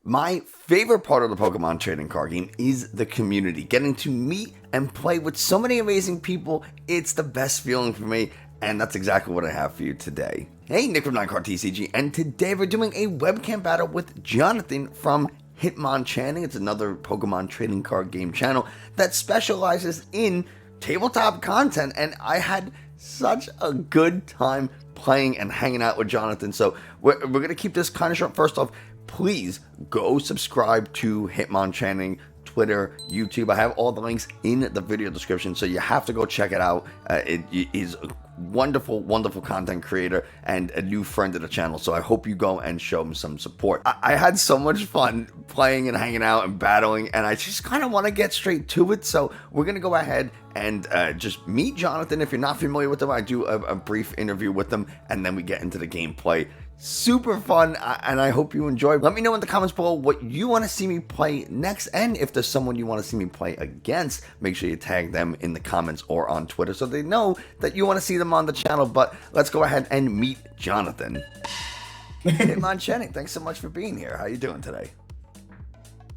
My favorite part of the Pokemon trading card game is the community. Getting to meet and play with so many amazing people, it's the best feeling for me, and that's exactly what I have for you today. Hey, Nick from 9Card TCG, and today we're doing a webcam battle with Jonathan from Hitmonchanning. It's another Pokemon trading card game channel that specializes in tabletop content, and I had such a good time playing and hanging out with Jonathan. So we're going to keep this kind of short. First off, please go subscribe to Hitmonchanning, Twitter, YouTube. I have all the links in the video description, so you have to go check it out. It is a wonderful, wonderful content creator and a new friend of the channel, so I hope you go and show him some support. I had so much fun playing and hanging out and battling, and I just kind of want to get straight to it, so we're going to go ahead and just meet Jonathan. If you're not familiar with him, I do a brief interview with him, and then we get into the gameplay. Super fun, and I hope you enjoy. Let me know in the comments below what you want to see me play next, and if there's someone you want to see me play against, make sure you tag them in the comments or on Twitter so they know that you want to see them on the channel. But let's go ahead and meet Jonathan. Hitmonchanning, thanks so much for being here. How you doing today?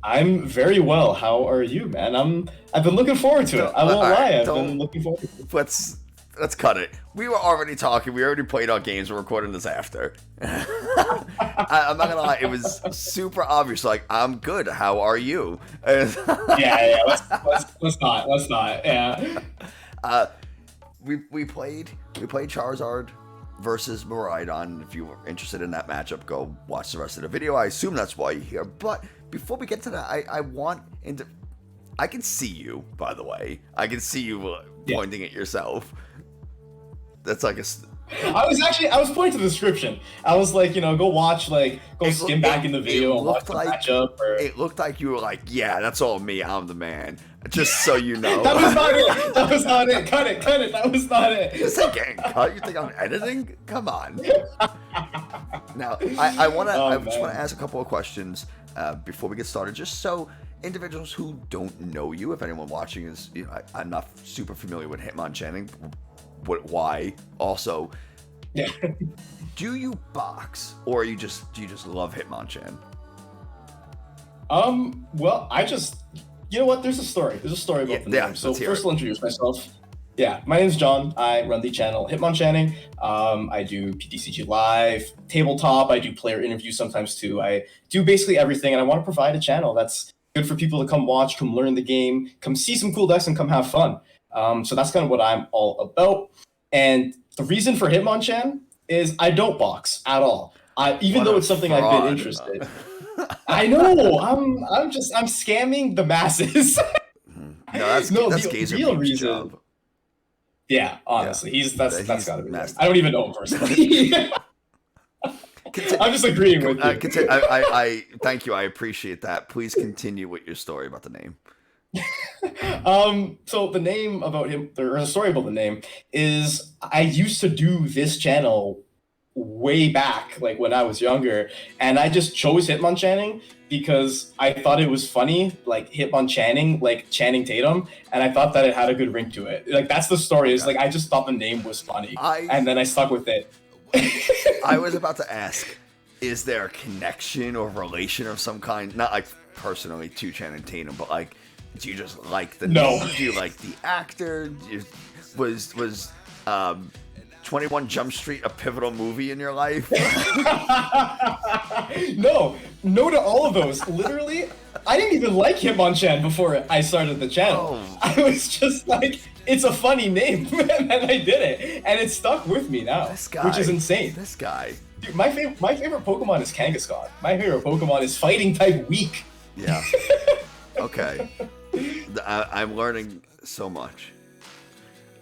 I'm very well. How are you, man? I've been looking forward to it. I won't lie. I've been looking forward to it. Let's cut it. We were already talking. We already played our games. We're recording this after. I'm not gonna lie. It was super obvious. Like, I'm good. How are you? yeah. Let's not. Yeah. We played Charizard versus Miraidon. If you were interested in that matchup, go watch the rest of the video. I assume that's why you're here. But before we get to that, I can see you, by the way. I can see you pointing at yourself. That's like I was pointing to the description. I was like, go watch, skim back in the video and watch the matchup. It looked like you were like, yeah, that's all me. I'm the man. Just so you know. That was not it. Cut it. That was not it. This ain't getting cut. You think I'm editing? Come on. Now, I just want to ask a couple of questions before we get started, just so individuals who don't know you, if anyone watching is, I'm not super familiar with Hitmonchanning. Why? Also, do you box, or do you just love Hitmonchan? Well, you know what? There's a story about the name. So first I'll introduce myself. Yeah, my name's John. I run the channel Hitmonchanning. I do PTCG Live, tabletop. I do player interviews sometimes too. I do basically everything, and I want to provide a channel that's good for people to come watch, come learn the game, come see some cool decks, and come have fun. So that's kind of what I'm all about. And the reason for Hitmonchan is I don't box at all. Even though it's something I've been interested. I know. I'm scamming the masses. That's the real reason. Job. Yeah, honestly, that's gotta be right. I don't even know him personally. I'm just agreeing with you. I thank you. I appreciate that. Please continue with your story about the name. So the name about him, or the story about the name, is I used to do this channel way back, like when I was younger, and I just chose Hitmonchanning because I thought it was funny, like Hitmonchanning, like Channing Tatum, and I thought that it had a good ring to it. Like, that's the story. Is like I just thought the name was funny, and then I stuck with it. I was about to ask, is there a connection or relation of some kind? Not like personally to Channing Tatum, but like, do you just like the name? Do you like the actor? Was 21 Jump Street a pivotal movie in your life? No to all of those. Literally, I didn't even like Hitmonchan before I started the channel. Oh. I was just like, it's a funny name, and I did it, and it stuck with me now, which is insane. This guy. Dude, my favorite Pokemon is Kangaskhan. My favorite Pokemon is Fighting type weak. Yeah. Okay. I'm learning so much.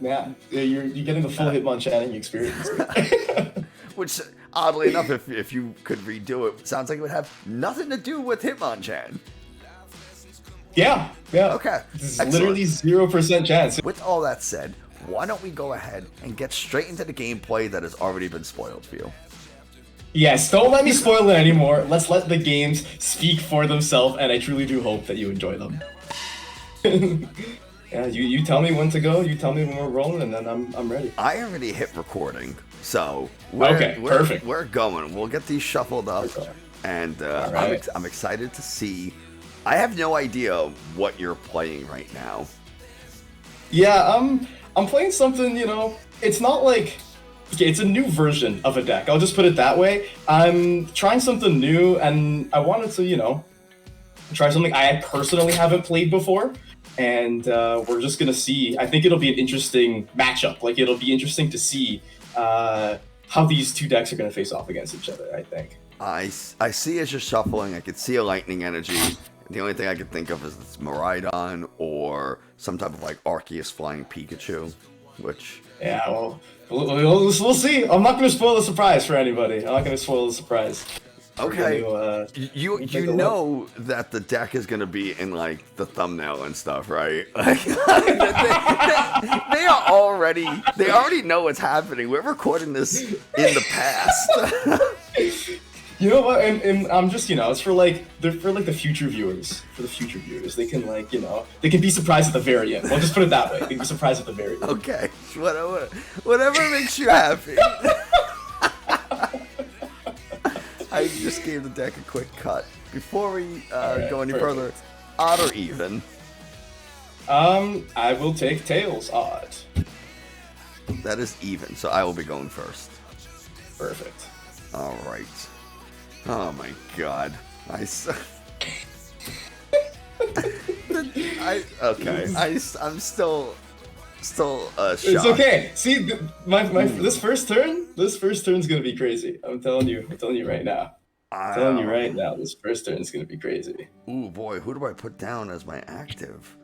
Yeah, you're getting the full Hitmonchanning experience. Which, oddly enough, if you could redo it, sounds like it would have nothing to do with Hitmonchan. Yeah. Okay. This is literally 0% chance. With all that said, why don't we go ahead and get straight into the gameplay that has already been spoiled for you? Yes, don't let me spoil it anymore. Let's let the games speak for themselves, and I truly do hope that you enjoy them. Yeah, you tell me when to go, you tell me when we're rolling, and then I'm ready. I already hit recording, so perfect. We're going. We'll get these shuffled up. and right. I'm excited to see. I have no idea what you're playing right now. Yeah, I'm playing something, it's not like, okay, it's a new version of a deck. I'll just put it that way. I'm trying something new, and I wanted to, try something I personally haven't played before. And we're just gonna see. I think it'll be an interesting matchup. Like, it'll be interesting to see how these two decks are gonna face off against each other, I think. I see as you're shuffling, I could see a lightning energy. The only thing I could think of is it's Miraidon or some type of like Arceus flying Pikachu, which... Yeah, well, we'll see. I'm not going to spoil the surprise for anybody. I'm not going to spoil the surprise. Okay. You know that the deck is going to be in like the thumbnail and stuff, right? Like, they already know what's happening. We're recording this in the past. You know what? And I'm just, it's for like the future viewers. For the future viewers, they can they can be surprised at the very end. We'll just put it that way. They can be surprised at the very end. Okay, whatever makes you happy. I just gave the deck a quick cut before we go any further. Odd or even? I will take tails. Odd. That is even. So I will be going first. Perfect. All right. Oh my god. I'm still shocked. It's okay. See, this first turn's gonna be crazy. I'm telling you right now. This first turn's gonna be crazy. Ooh boy, who do I put down as my active?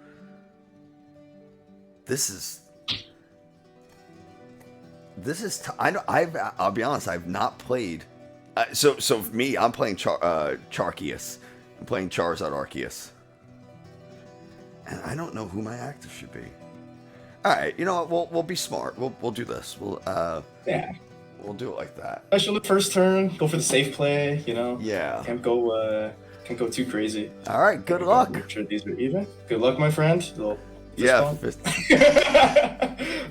I'll be honest, I've not played. So for me, I'm playing Charceus. I'm playing Charizard Arceus. And I don't know who my active should be. Alright, you know what, we'll be smart. We'll do this. We'll do it like that. Especially the first turn, go for the safe play, Yeah. Can't go too crazy. Alright, good luck. Make sure these are even. Good luck, my friend. Yeah.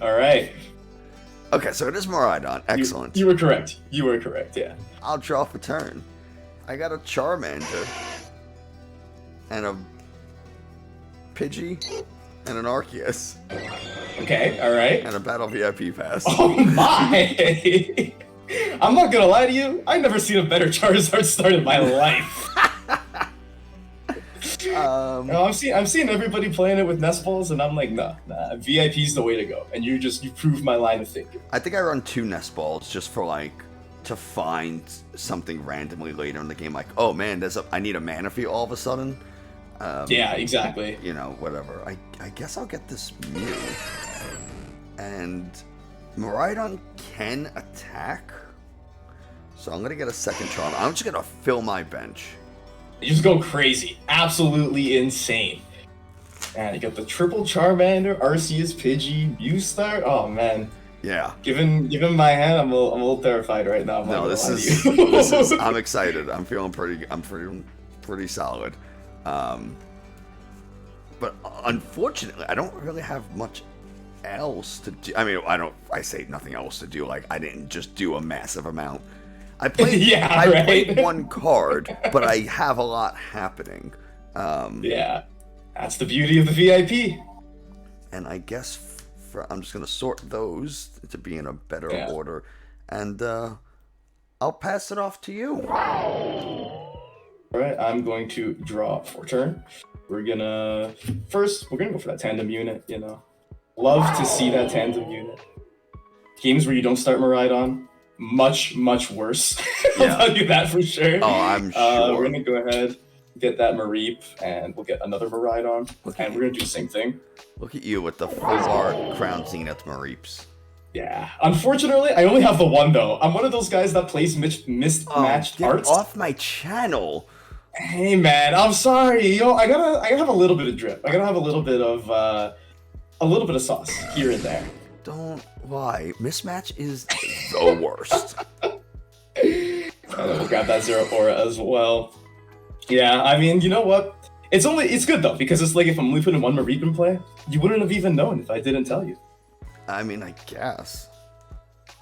Alright. Okay, so it is Miraidon. Excellent. You were correct, yeah. I'll draw for turn. I got a Charmander. And a Pidgey. And an Arceus. Okay, alright. And a Battle VIP pass. Oh my! I'm not gonna lie to you, I've never seen a better Charizard start in my life. I'm seeing everybody playing it with nest balls, and I'm like, nah, VIP's the way to go. And you proved my line of thinking. I think I run 2 nest balls just for to find something randomly later in the game, like, oh man, I need a Manaphy all of a sudden. Yeah, exactly. Whatever. I guess I'll get this Mew. And Miraidon can attack. So I'm gonna get a second Charm. I'm just gonna fill my bench. You just go crazy. Absolutely insane. And you got the triple Charmander, Arceus, Pidgey, VSTAR. Oh man. Yeah. Given my hand, I'm a little terrified right now. This is I'm excited. I'm feeling pretty solid. But unfortunately, I don't really have much else to do. I mean, I say nothing else to do. Like, I didn't just do a massive amount. I played, I played 1 card, but I have a lot happening. Yeah, that's the beauty of the VIP. And I guess I'm just going to sort those to be in a better order. And I'll pass it off to you. All right, I'm going to draw for turn. We're going to go for that tandem unit, Love to see that tandem unit. Games where you don't start Miraidon, much worse. I'll tell you that for sure. Oh, I'm sure. We're gonna go ahead, get that Mareep, and we'll get another Miraidon, and we're gonna do the same thing. Look at you with the full-art Crown Zenith Mareeps. Yeah. Unfortunately, I only have the 1 though. I'm one of those guys that plays mismatched arts. Get off my channel. Hey man, I'm sorry. I gotta have a little bit of drip. I gotta have a little bit of sauce here and there. Don't lie. Mismatch is the worst. We'll grab that Zero Aura as well. Yeah, I mean, you know what? It's good though, because it's like if I'm only putting 1 Mareep in play, you wouldn't have even known if I didn't tell you. I mean, I guess.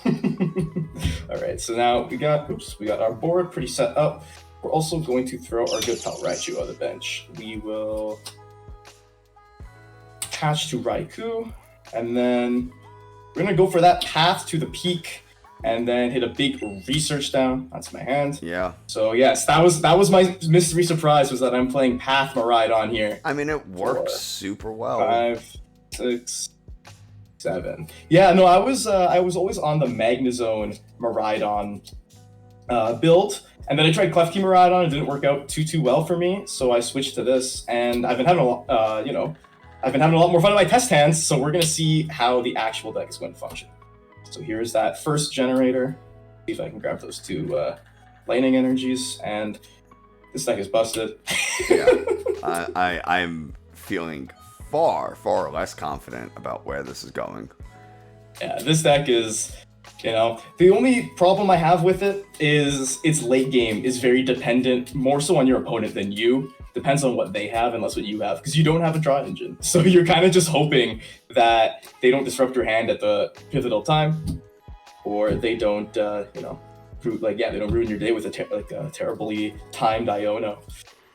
Alright, so now we got our board pretty set up. We're also going to throw our good pal Raichu on the bench. We will attach to Raikou, and then we're gonna go for that path to the peak, and then hit a big research down. That's my hand. Yeah. So yes, that was my mystery surprise, was that I'm playing Path Miraidon here. I mean, it works super well. 5, 6, 7. Yeah, no, I was always on the Magnezone Miraidon build, and then I tried Klefki Miraidon. It didn't work out too well for me, so I switched to this, and I've been having a lot, I've been having a lot more fun with my test hands. So we're gonna see how the actual deck is going to function. So here's that first generator. See if I can grab those 2 lightning energies, and this deck is busted. Yeah, I'm feeling far less confident about where this is going. Yeah, this deck is, the only problem I have with it is its late game is very dependent, more so on your opponent than you. Depends on what they have and less what you have, because you don't have a draw engine. So you're kind of just hoping that they don't disrupt your hand at the pivotal time, or they don't, they don't ruin your day with a terribly timed Iono.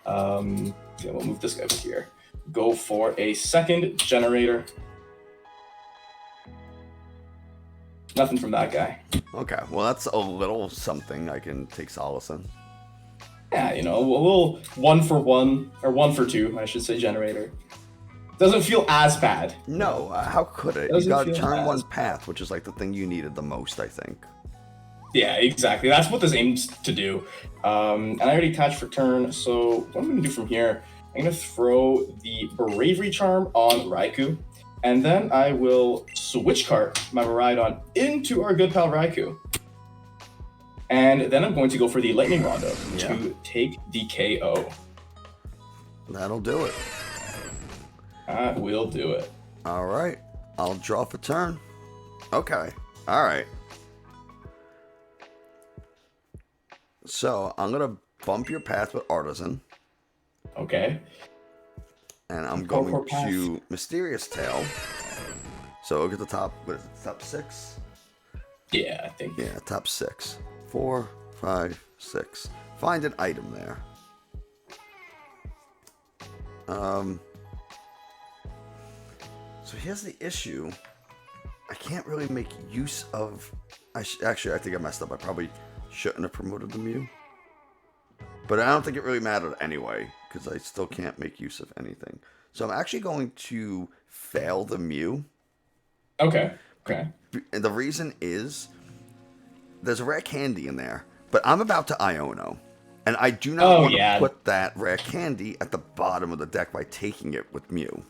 We'll move this guy over here. Go for a second generator. Nothing from that guy. Okay, well that's a little something I can take solace in. Yeah, a little 1 for 1, or 1 for 2, I should say, generator. Doesn't feel as bad. No, how could it? You got turn 1 path, which is like the thing you needed the most, I think. Yeah, exactly. That's what this aims to do. And I already attached for turn, so what I'm going to do from here, I'm going to throw the Bravery Charm on Raikou, and then I will switch card my Miraidon into our good pal Raikou. And then I'm going to go for the Lightning Rondo to take the KO. That'll do it. That will do it. All right. I'll draw for turn. Okay. All right. So I'm going to bump your path with Artisan. Okay. And I'm going to Mysterious Tail. So look at the top. What is it? Top 6? Yeah, I think. Yeah, top 6. 4, 5, 6. Find an item there. So here's the issue. I can't really make use of... Actually, I think I messed up. I probably shouldn't have promoted the Mew. But I don't think it really mattered anyway, because I still can't make use of anything. So I'm actually going to fail the Mew. Okay. Okay. And the reason is... there's a rare candy in there, but I'm about to Iono, and I do not want to put that rare candy at the bottom of the deck by taking it with Mew.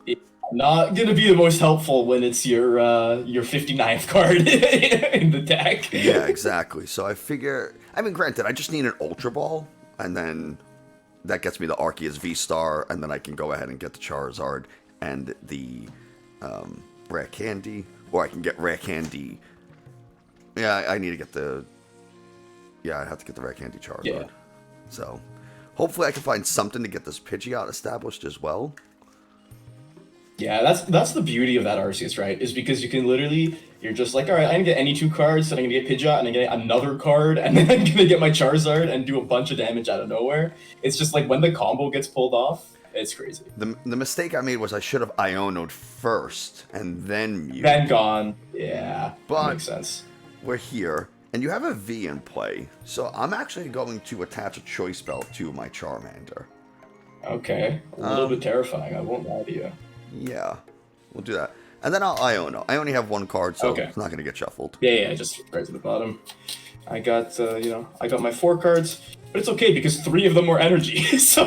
It's not gonna be the most helpful when it's your 59th card in the deck. Yeah, exactly. So I figure, I mean, granted, I just need an Ultra Ball, and then that gets me the Arceus VSTAR, and then I can go ahead and get the Charizard and the rare candy, or I can get rare candy. Yeah, I need to get the... Yeah, I have to get the rare candy Charizard. Yeah. So, hopefully I can find something to get this Pidgeot established as well. Yeah, that's the beauty of that Arceus, right? Is because you can literally... You're just like, alright, I can get any 2 cards, then I'm going to get Pidgeot, and I'm going to get another card, and then I'm going to get my Charizard and do a bunch of damage out of nowhere. It's just like, when the combo gets pulled off, it's crazy. The mistake I made was I should have Iono'd first, and then Mew. Then gone. Yeah, but that makes sense. We're here, and you have a V in play, so I'm actually going to attach a Choice Belt to my Charmander. Okay, a little bit terrifying, I won't lie to you. Yeah, we'll do that. And then I'll Iono. I only have 1 card, so it's not going to get shuffled. Yeah, just right to the bottom. I got, I got my 4 cards, but it's okay because 3 of them were energy, so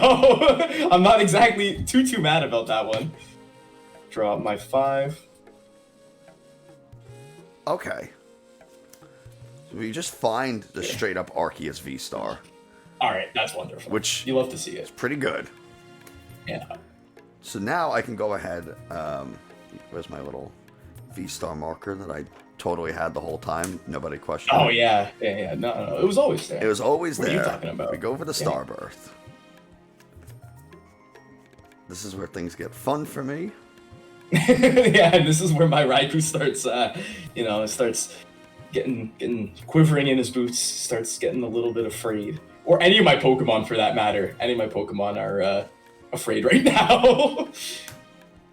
I'm not exactly too mad about that one. Draw my 5. Okay. So we just find the straight up Arceus VSTAR. Alright, that's wonderful. Which you love to see it. It's pretty good. Yeah. So now I can go ahead. Where's my little VSTAR marker that I totally had the whole time? Nobody questioned. Oh, yeah. No. It was always there. It was always there. What are you talking about? We go for the Starbirth. This is where things get fun for me. Yeah, and this is where my Raikou starts, starts getting quivering in his boots, starts getting a little bit afraid. or any of my Pokemon for that matter. Any of my Pokemon are afraid right now.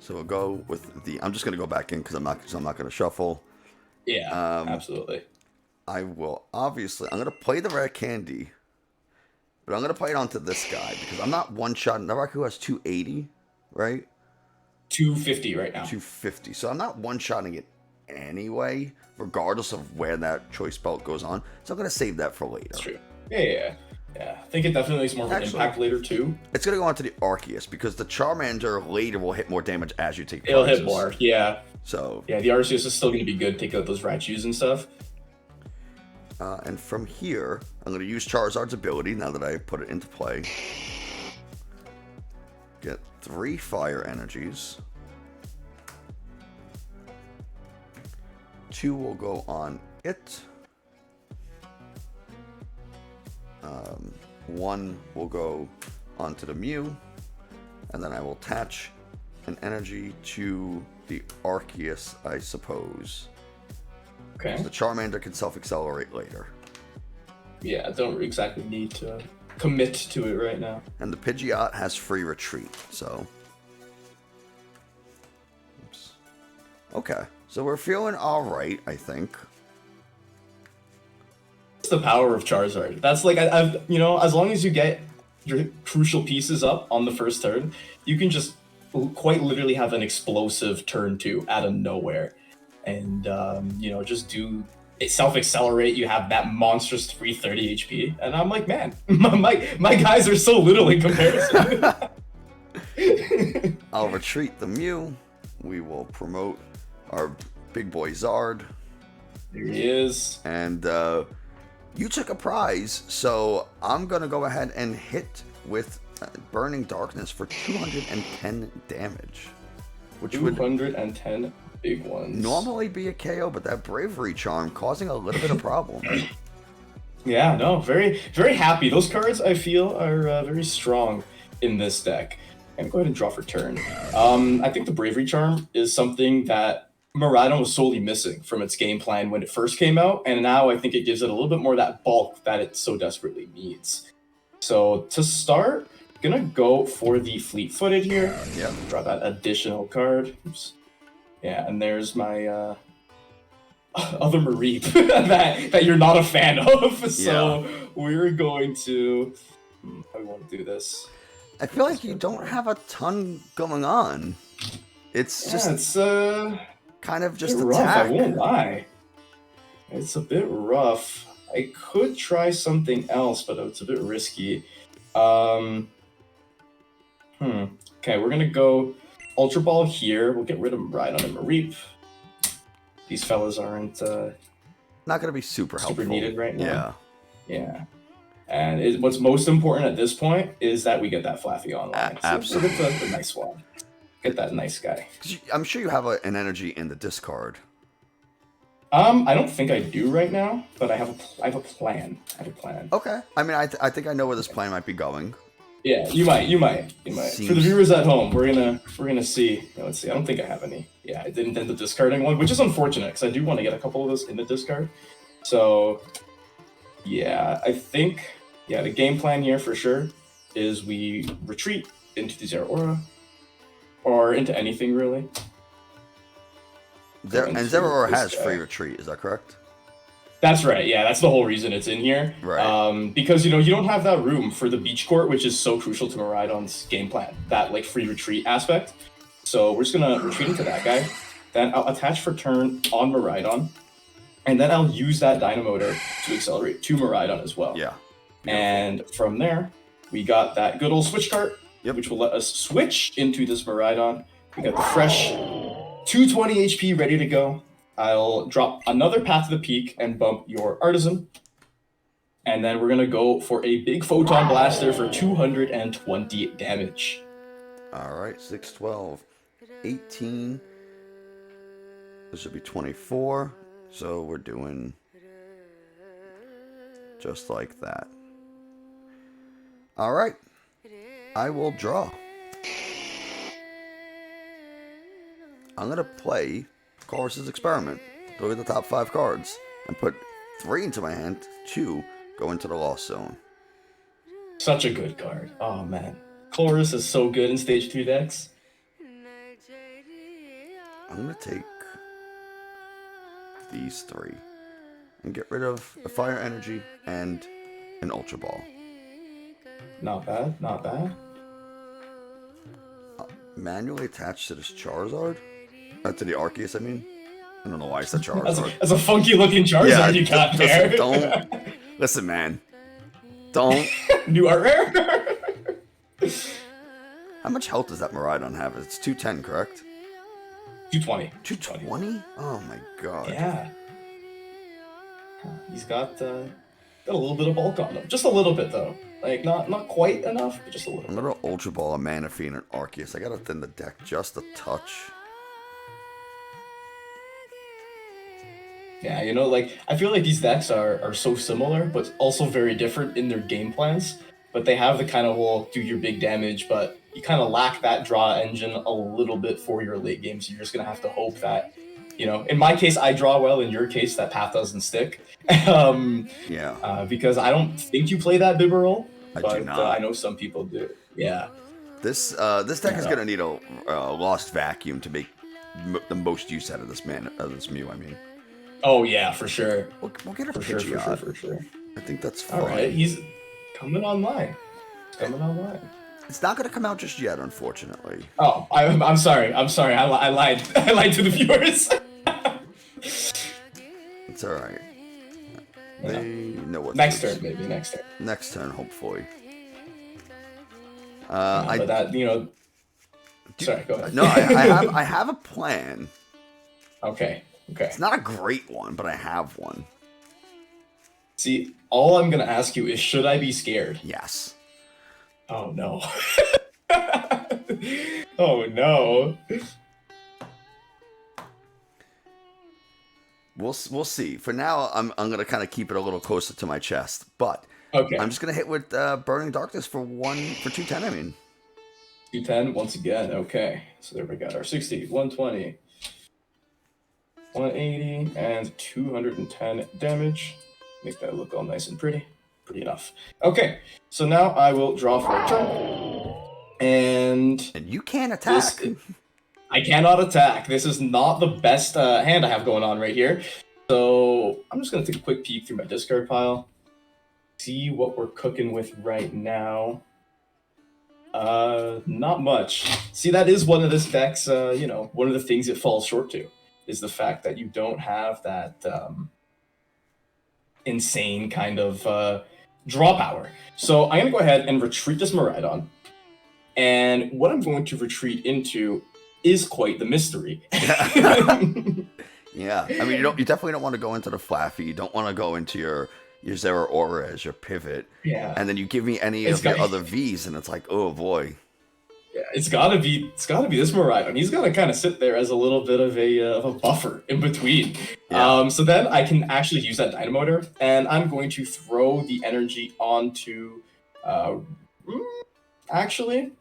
So we'll go with the. I'm just gonna go back in because I'm not gonna shuffle. Yeah, absolutely. I will obviously. I'm gonna play the rare candy, but I'm gonna play it onto this guy because I'm not one shot. Naraku has 280, right? 250 right now. 250. So I'm not one shotting it anyway, regardless of where that choice belt goes on. So I'm gonna save that for later. That's true. Yeah. I think it definitely makes more of an impact later too. It's gonna go on to the Arceus because the Charmander later will hit more damage as you take. It'll hit more, yeah. So yeah, the Arceus is still gonna be good. Take out those Raichus and stuff. And from here, I'm gonna use Charizard's ability now that I put it into play. Get 3 fire energies. 2 will go on it. 1 will go onto the Mew. And then I will attach an energy to the Arceus, I suppose. Okay. So the Charmander can self-accelerate later. Yeah, I don't exactly need to commit to it right now. And the Pidgeot has free retreat, so. Oops. Okay, so we're feeling alright, I think. It's the power of Charizard. That's like, I've as long as you get your crucial pieces up on the first turn, you can just quite literally have an explosive turn 2 out of nowhere. And, just do it self-accelerate, you have that monstrous 330 HP, and I'm like, man, my guys are so little in comparison. I'll retreat the Mew. We will promote our big boy Zard. There he is. And you took a prize, so I'm going to go ahead and hit with Burning Darkness for 210 damage. Which 210 would big ones. Normally be a KO, but that Bravery Charm causing a little bit of problem. Yeah, no, very, very happy. Those cards, I feel, are very strong in this deck. And go ahead and draw for turn. I think the Bravery Charm is something that Miraidon was solely missing from its game plan when it first came out, and now I think it gives it a little bit more of that bulk that it so desperately needs. So to start, gonna go for the Fleet-Footed here. Yeah. Draw that additional card. Oops. Yeah, and there's my other Mareep that you're not a fan of. So we're going to. How do we want to do this? I feel like you don't have a ton going on. It's just kind of just rough, attack. I won't lie. It's a bit rough. I could try something else, but it's a bit risky. Okay, we're gonna go Ultra Ball here. We'll get rid of Rhydon and Mareep. These fellas aren't not gonna be super helpful. needed right now. Yeah. And what's most important at this point is that we get that Flaffy online. Absolutely. So get the nice one. Get that nice guy. I'm sure you have an energy in the discard. I don't think I do right now, but I have a plan. Okay. I mean, I think I know where this plan might be going. Yeah, you might. For the viewers at home, we're gonna see. Let's see. I don't think I have any. Yeah, I didn't end up discarding one, which is unfortunate because I do want to get a couple of those in the discard. So, yeah, I think the game plan here for sure is we retreat into the Zeraora or into anything really. Zeraora has free retreat. Is that correct? That's right. Yeah, that's the whole reason it's in here. Right. Because you don't have that room for the beach court, which is so crucial to Miraidon's game plan. That like free retreat aspect. So we're just gonna retreat into that guy. Then I'll attach for turn on Miraidon, and then I'll use that Dynamotor to accelerate to Miraidon as well. Yeah. Beautiful. And from there, we got that good old switch cart, which will let us switch into this Miraidon. We got the fresh 220 HP ready to go. I'll drop another Path to the Peak and bump your Artisan. And then we're going to go for a big Photon Blaster for 220 damage. All right, 6, 12, 18. This should be 24. So we're doing just like that. All right. I will draw. I'm going to play Chorus's Experiment. Look at the top 5 cards and put 3 into my hand, 2 go into the Lost Zone. Such a good card. Oh man, Chorus is so good in Stage 3 decks. I'm gonna take these 3 and get rid of a Fire Energy and an Ultra Ball. Not bad, not bad. Manually attached to this Charizard? To the Arceus, I mean. I don't know why I said Charizard. That's a funky looking Charizard you got there. Listen, man. Don't. New art rare? How much health does that Miraidon have? It's 210, correct? 220. 220? Oh my god. Yeah. He's got a little bit of bulk on him. Just a little bit, though. Like, not quite enough, but just a little bit. I'm gonna Ultra Ball, a Mana Fiend, and Arceus. I gotta thin the deck just a touch. Yeah, you know, like, I feel like these decks are so similar, but also very different in their game plans. But they have the kind of whole do your big damage, but you kind of lack that draw engine a little bit for your late game, so you're just going to have to hope that, you know, in my case, I draw well. In your case, that path doesn't stick. Because I don't think you play that Bibarel, but I know some people do. Yeah. This deck is going to need a Lost Vacuum to make the most use out of this Mew, I mean. Oh, yeah, for sure. We'll get a Pidgeot. For sure. I think that's fine. All right, he's coming online. It's not going to come out just yet, unfortunately. Oh, I'm sorry. I lied. I lied to the viewers. It's all right. They know what. Next turn, maybe. Next turn, hopefully. But that, you know. Sorry, go ahead. No, I have a plan. Okay. It's not a great one, but I have one. See, all I'm gonna ask you is, should I be scared? Yes. Oh no. Oh no. We'll see. For now, I'm gonna kind of keep it a little closer to my chest, but okay. I'm just gonna hit with Burning Darkness for 210. I mean, 210 once again. Okay, so there we got our 60, 120, 180, and 210 damage. Make that look all nice and pretty. Pretty enough. Okay, so now I will draw for a turn. And you can't attack. I cannot attack. This is not the best hand I have going on right here. So I'm just going to take a quick peek through my discard pile. See what we're cooking with right now. Not much. See, that is one of this deck's, one of the things it falls short to, is the fact that you don't have that insane kind of draw power. So I'm going to go ahead and retreat this Miraidon. And what I'm going to retreat into is quite the mystery. Yeah, I mean, you definitely don't want to go into the Flaffy. You don't want to go into your Zeraora as your pivot. Yeah. And then you give me any of your other Vs, and it's like, oh boy. Yeah, it's gotta be this Miraidon. He's gotta kind of sit there as a little bit of a buffer in between. Yeah. So then I can actually use that Dynamotor, and I'm going to throw the energy onto. Actually,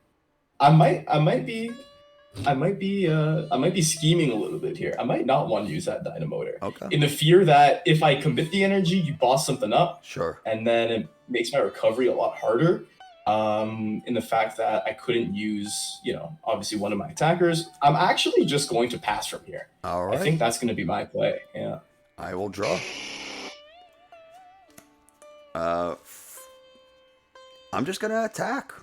I might be scheming a little bit here. I might not want to use that Dynamotor. Okay. In the fear that if I commit the energy, you boss something up. Sure. And then it makes my recovery a lot harder. In the fact that I couldn't use, obviously one of my attackers. I'm actually just going to pass from here. All right. I think that's going to be my play. Yeah. I will draw. I'm just gonna attack.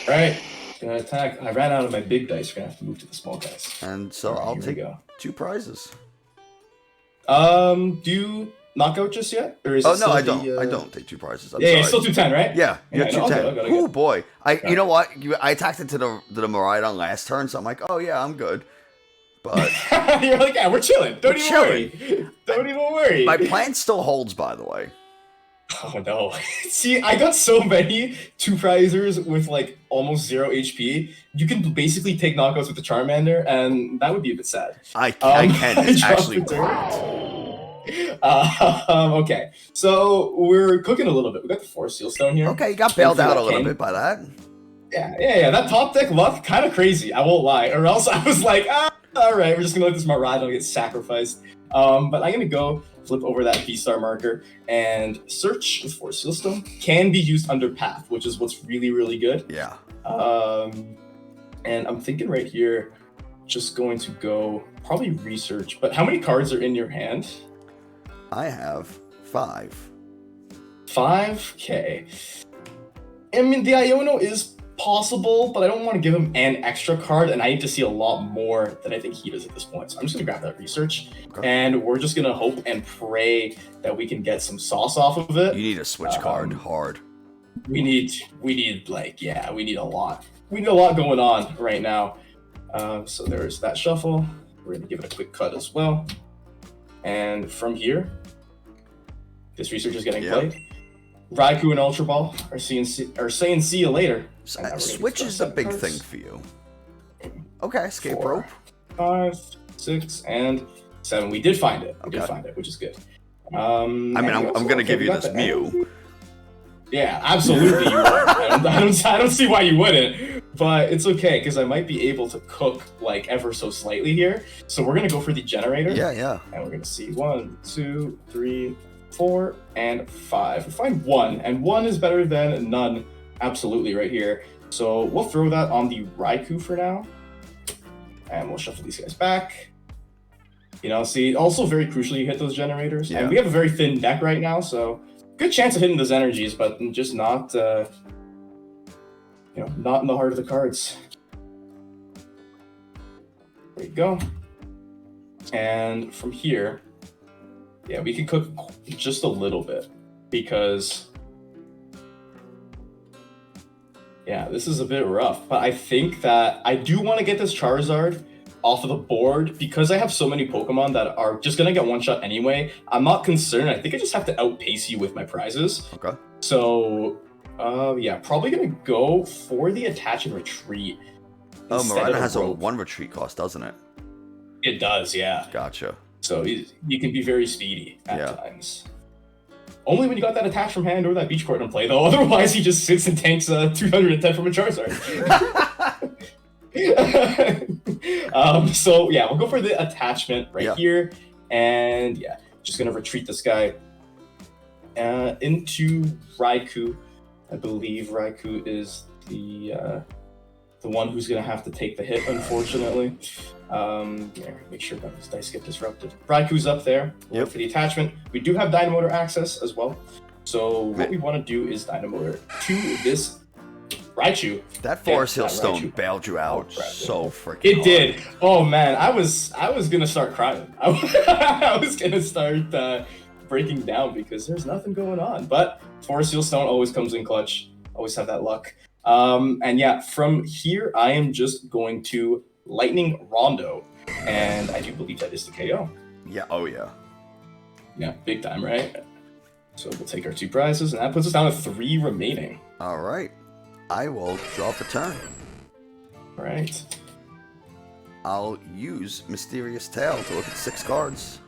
All right. Gonna attack. I ran out of my big dice. We're gonna have to move to the small dice. And so I'll take 2 prizes. Do you knock out just yet? Or is I don't. I don't take 2 prizes. I'm sorry. It's still 210, right? Yeah, you're 210. Okay, oh boy. You know what? I attacked into the Miraidon last turn, so I'm like, oh yeah, I'm good. But you're like, yeah, we're chilling. Don't even worry. Don't even worry. My plan still holds, by the way. Oh no. See, I got so many 2 prizers with like almost 0 HP. You can basically take knockouts with the Charmander, and that would be a bit sad. I can. It's actually okay, so we're cooking a little bit. We got the Force Seal Stone here. Okay, you got bailed out a little bit by that. Yeah. That top deck luck, kind of crazy. I won't lie. Or else I was like, all right, we're just gonna let this Miraidon get sacrificed. But I'm gonna go flip over that V-Star marker and search with Force Seal Stone can be used under path, which is what's really, really good. Yeah. And I'm thinking right here, just going to go probably research. But how many cards are in your hand? I have 5. 5K. I mean, the Iono is possible, but I don't want to give him an extra card, and I need to see a lot more than I think he does at this point. So I'm just gonna grab that research, and we're just gonna hope and pray that we can get some sauce off of it. You need a switch card hard. We need like, yeah, we need a lot. We need a lot going on right now. So there's that shuffle. We're gonna give it a quick cut as well. And from here, this research is getting played. Raikou and Ultra Ball are saying see you later. Switch is a big thing for you. Okay, escape rope. 5, 6, and 7. We did find it. We did find it, which is good. I mean, I'm going to give you this Mew. Yeah, absolutely. You would. I don't see why you wouldn't. But it's okay, because I might be able to cook like ever so slightly here. So we're going to go for the generator. Yeah. And we're going to see 1, 2, 3, 4, and 5. We find 1, and 1 is better than none. Absolutely, right here. So we'll throw that on the Raikou for now, and we'll shuffle these guys back. You know, see, also very crucial you hit those generators, and we have a very thin deck right now, so good chance of hitting those energies, but just not, you know, not in the heart of the cards. There you go. And from here, yeah, we can cook just a little bit, because yeah, this is a bit rough, but I think that I do want to get this Charizard off of the board because I have so many Pokemon that are just going to get one shot anyway. I'm not concerned. I think I just have to outpace you with my prizes. Okay. So, yeah, probably going to go for the attach and retreat. Oh, Marina has a 1 retreat cost, doesn't it? It does, yeah. Gotcha. So you can be very speedy at times. Only when you got that attach from hand or that beach court in play, though. Otherwise, he just sits and tanks 210 from a Charizard. So, yeah, we'll go for the attachment right here. And, yeah, just going to retreat this guy into Raikou. I believe Raikou is the one who's going to have to take the hit, unfortunately. Make sure that his dice get disrupted. Raikou's up there for the attachment. We do have Dynamotor access as well. So what we want to do is Dynamotor to this Raichu. That Force Seal Stone bailed you out so freaking It hard. did. Oh man, I was gonna start crying. I was gonna start breaking down because there's nothing going on. But Force Seal Stone always comes in clutch. Always have that luck. And yeah, from here I am just going to Lightning Rondo, and I do believe that is the KO. Yeah, oh yeah. Yeah, big time, right? So we'll take our 2 prizes, and that puts us down to 3 remaining. All right. I will draw for turn. All right. I'll use Mysterious Tail to look at 6 cards.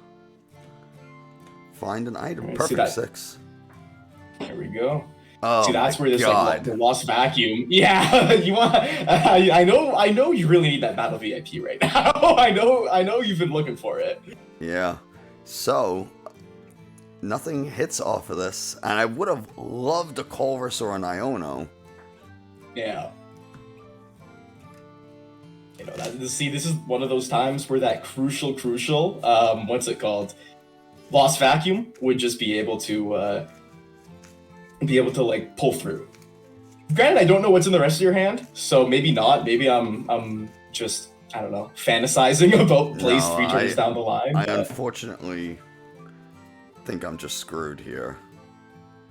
Find an item. Right, perfect 6. There we go. Oh, see, that's where this God. like the lost vacuum. Yeah, you want. I know you really need that battle VIP right now. I know you've been looking for it. Yeah. So nothing hits off of this, and I would have loved a Colress or an Iono. Yeah. You know, see, this is one of those times where that crucial, what's it called? Lost vacuum would just be able to like pull through. Granted, I don't know what's in the rest of your hand, so maybe not. Maybe I'm just, I don't know, fantasizing about plays 3 turns down the line. I unfortunately think I'm just screwed here.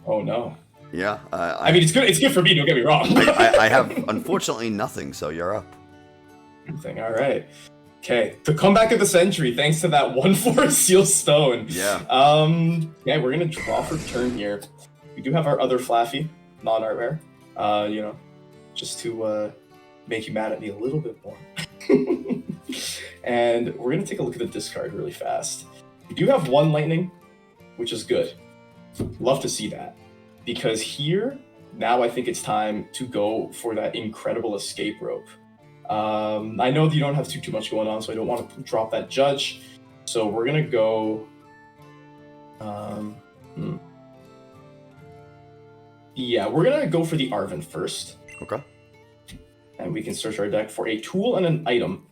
Oh no. Yeah. I mean, it's good for me, don't get me wrong. I have unfortunately nothing, so you're up. Nothing. All right. Okay, the comeback of the century, thanks to that 1/4 Seal Stone. Yeah. Yeah, we're gonna draw for turn here. We do have our other Flaffy, non-art rare. You know, just to make you mad at me a little bit more. And we're gonna take a look at the discard really fast. We do have 1 lightning, which is good. Love to see that. Because here, now I think it's time to go for that incredible escape rope. I know that you don't have too much going on, so I don't want to drop that judge. So we're gonna go. Yeah, we're gonna go for the Arven first. Okay. And we can search our deck for a tool and an item.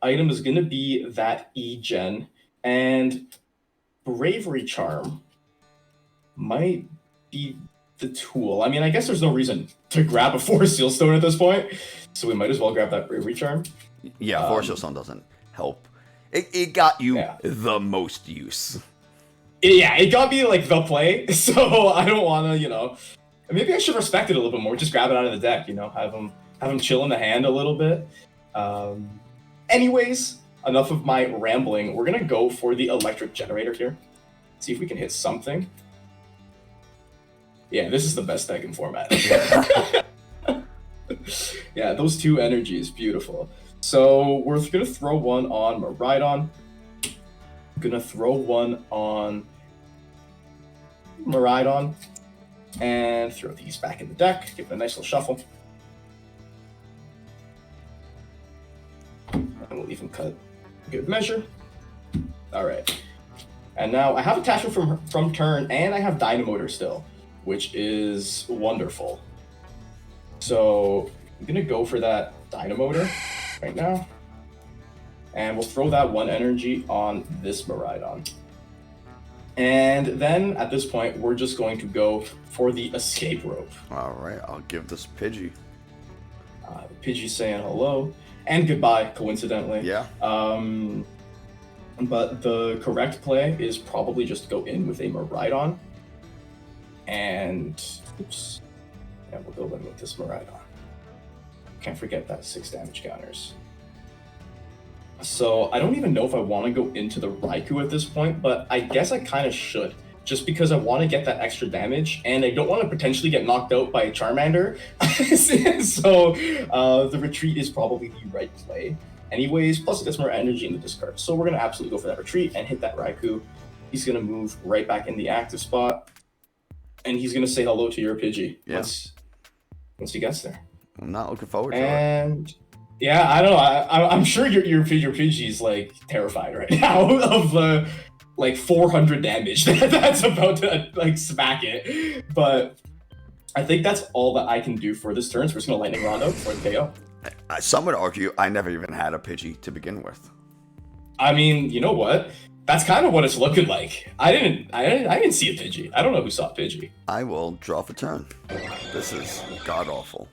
Item is gonna be that E-Gen, and Bravery Charm might be the tool. I mean, I guess there's no reason to grab a Forest Seal Stone at this point, so we might as well grab that Bravery Charm. Yeah, Forest Seal Stone doesn't help. It got you the most use. It got me like the play, so I don't want to, maybe I should respect it a little bit more. Just grab it out of the deck, have him chill in the hand a little bit. Anyways, enough of my rambling. We're gonna go for the Electric Generator here. See if we can hit something. Yeah, this is the best deck in format. Yeah, those 2 energies, beautiful. So we're gonna throw one on Miraidon. Gonna throw one on Miraidon, and throw these back in the deck. Give it a nice little shuffle. And we'll even cut a good measure. All right. And now I have attachment from turn, and I have Dynamotor still, which is wonderful. So I'm gonna go for that Dynamotor right now. And we'll throw that 1 energy on this Miraidon. And then, at this point, we're just going to go for the Escape Rope. Alright, I'll give this Pidgey. The Pidgey's saying hello. And goodbye, coincidentally. Yeah. But the correct play is probably just go in with a Miraidon. And, oops. Yeah, we'll go in with this Miraidon. Can't forget that 6 damage counters. So I don't even know if I want to go into the Raikou at this point, but I guess I kind of should, just because I want to get that extra damage, and I don't want to potentially get knocked out by a Charmander. So the retreat is probably the right play. Anyways, plus it gets more energy in the discard. So we're going to absolutely go for that retreat and hit that Raikou. He's going to move right back in the active spot, and he's going to say hello to your Pidgey once he gets there. I'm not looking forward to it. Yeah, I don't know. I'm sure your Pidgey's like terrified right now of like 400 damage that's about to like smack it. But I think that's all that I can do for this turn. So we're just gonna Lightning Rod out for the KO. Some would argue I never even had a Pidgey to begin with. I mean, you know what? That's kind of what it's looking like. I didn't see a Pidgey. I don't know who saw a Pidgey. I will draw for turn. This is god awful.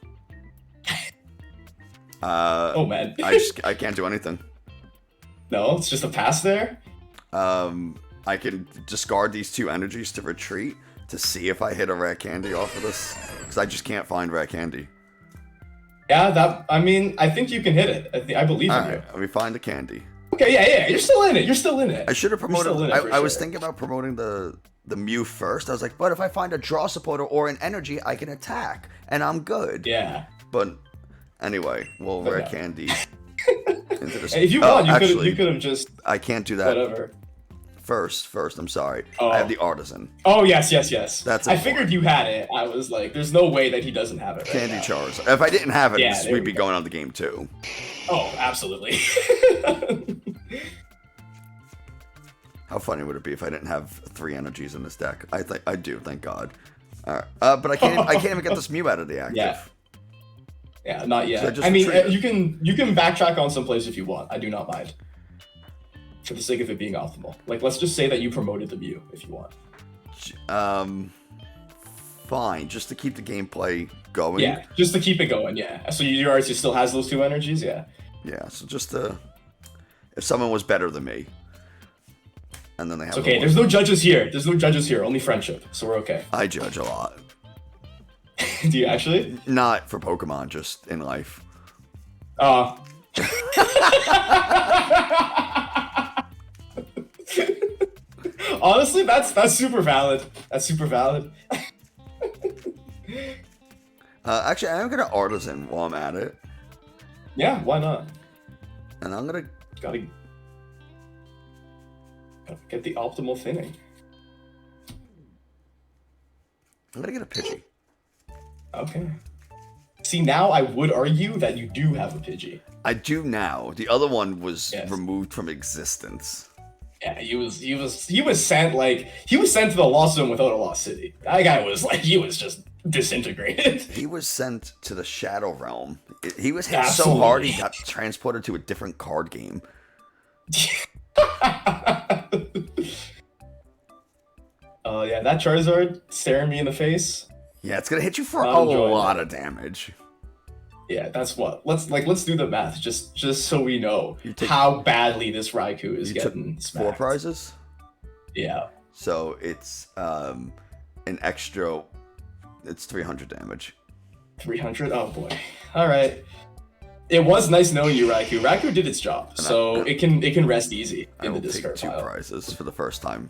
Oh man. I can't do anything. No, it's just a pass there. I can discard these 2 energies to retreat to see if I hit a rare candy off of this, because I just can't find rare candy. Yeah, I think you can hit it. I believe in you. Let me find the candy. Okay, yeah, you're still in it. I should have promoted. I was thinking about promoting the Mew first. I was like, but if I find a draw supporter or an energy, I can attack, and I'm good. Yeah. But anyway, we'll rare candy into this. Hey, if you want, you could have just. I can't do that. Whatever. First, I'm sorry. I have the Artisan. Oh yes. That's. I figured you had it. I was like, there's no way that he doesn't have it. Candy Charizard. If I didn't have it, we'd be going on the game 2. Oh, absolutely. How funny would it be if I didn't have 3 energies in this deck? I do, thank God. All right, but I can't even get this Mew out of the active. Yeah, not yet. So I mean, you can backtrack on some plays if you want. I do not mind. For the sake of it being optimal. Like, let's just say that you promoted the Mew if you want. Fine, just to keep the gameplay going. Yeah, just to keep it going, yeah. So your Arceus still has those 2 energies, yeah. Yeah, so just if someone was better than me, and then they have. It's okay, there's no judges here. Only friendship, so we're okay. I judge a lot. Do you actually? Not for Pokemon, just in life. Honestly, that's super valid. Actually, I'm gonna Artisan while I'm at it. Yeah, why not? And I'm gonna gotta get the optimal thinning. I'm gonna get a Pidgey. Okay. See, now I would argue that you do have a Pidgey. I do now. The other one was removed from existence. Yeah, he was sent to the Lost Zone without a Lost City. That guy was like, he was just disintegrated. He was sent to the Shadow Realm. He was hit so hard he got transported to a different card game. Yeah, that Charizard staring me in the face. Yeah, it's gonna hit you for a lot of damage. Yeah, that's what. Let's do the math, just so we know how badly this Raikou is getting smacked. 4 prizes. Yeah. So it's an extra. It's 300 damage. 300. Oh boy. All right. It was nice knowing you, Raikou. Raikou did its job, so it can rest easy in the discard pile. I will take 2 prizes for the first time.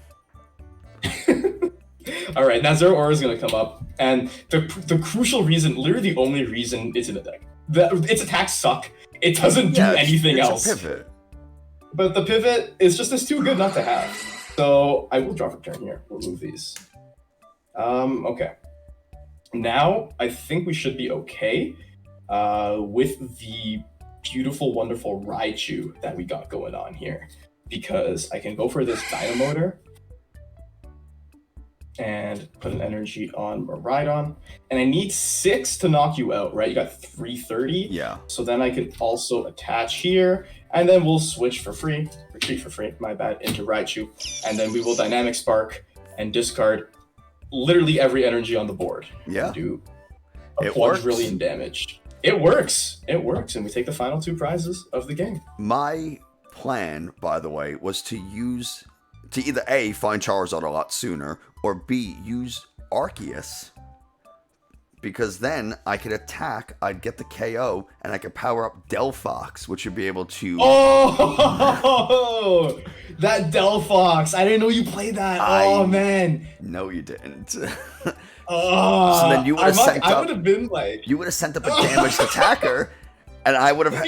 All right, now Zero Aura is going to come up, and the crucial reason, literally the only reason it's in the deck, its attacks suck. It doesn't do anything else. It's a pivot. But the pivot is just too good not to have. So I will draw for turn here. We'll move these. Okay. Now I think we should be okay with the beautiful, wonderful Raichu that we got going on here, because I can go for this Dynamotor and put an energy on Miraidon, and I need 6 to knock you out, right? You got 330. Yeah. So then I could also attach here, and then we'll switch for free, retreat for free, my bad, into Raichu, and then we will Dynamic Spark and discard literally every energy on the board. Yeah. And do a quadrillion damage. It works. It works, and we take the final 2 prizes of the game. My plan, by the way, was to either A, find Charizard a lot sooner, or B, use Arceus. Because then I could attack, I'd get the KO, and I could power up Delphox, which would be able to... Oh! That Delphox! I didn't know you played that! Oh, man! No, you didn't. So then you would have sent up... I would have been like... You would have sent up a damaged attacker, and I would have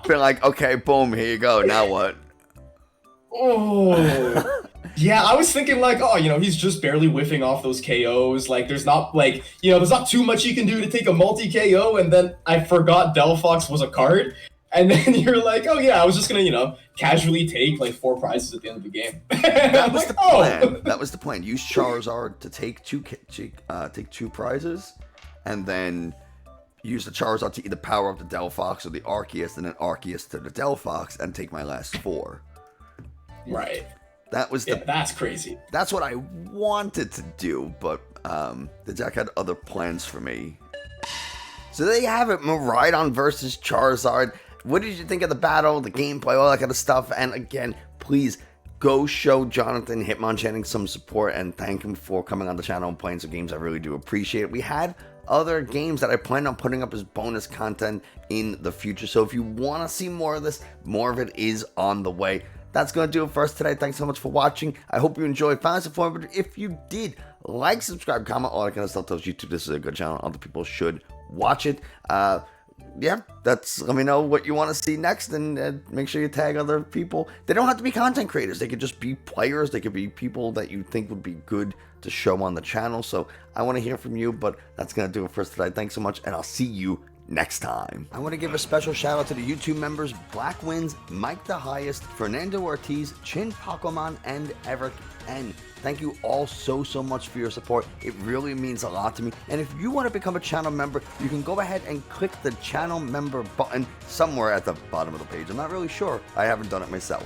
been like, okay, boom, here you go, now what? Oh, yeah, I was thinking like, oh, he's just barely whiffing off those KOs. Like, there's not there's not too much you can do to take a multi-KO. And then I forgot Delphox was a card. And then you're like, oh yeah, I was just gonna, casually take like 4 prizes at the end of the game. That was the plan. That was the plan. Use Charizard to take 2 prizes, and then use the Charizard to either power up the Delphox or the Arceus, and then Arceus to the Delphox, and take my last 4. Right. That's crazy. That's what I wanted to do, but the deck had other plans for me. So there you have it, Miraidon versus Charizard. What did you think of the battle, the gameplay, all that kind of stuff? And again, please go show Jonathan Hitmonchanning some support and thank him for coming on the channel and playing some games. I really do appreciate it. We had other games that I plan on putting up as bonus content in the future. So if you want to see more of this, more of it is on the way. That's going to do it for us today. Thanks so much for watching. I hope you enjoyed. Found this informative. If you did, like, subscribe, comment, all that kind of stuff. Tells YouTube this is a good channel. Other people should watch it. Yeah, let me know what you want to see next, and make sure you tag other people. They don't have to be content creators. They could just be players. They could be people that you think would be good to show on the channel. So I want to hear from you, but that's going to do it for us today. Thanks so much, and I'll see you next time. I want to give a special shout out to the YouTube members Black Wins, Mike the Highest, Fernando Ortiz, Chin Pokemon, and Eric N. Thank you all so much for your support. It really means a lot to me. And if you want to become a channel member, you can go ahead and click the channel member button somewhere at the bottom of the page. I'm not really sure. I haven't done it myself.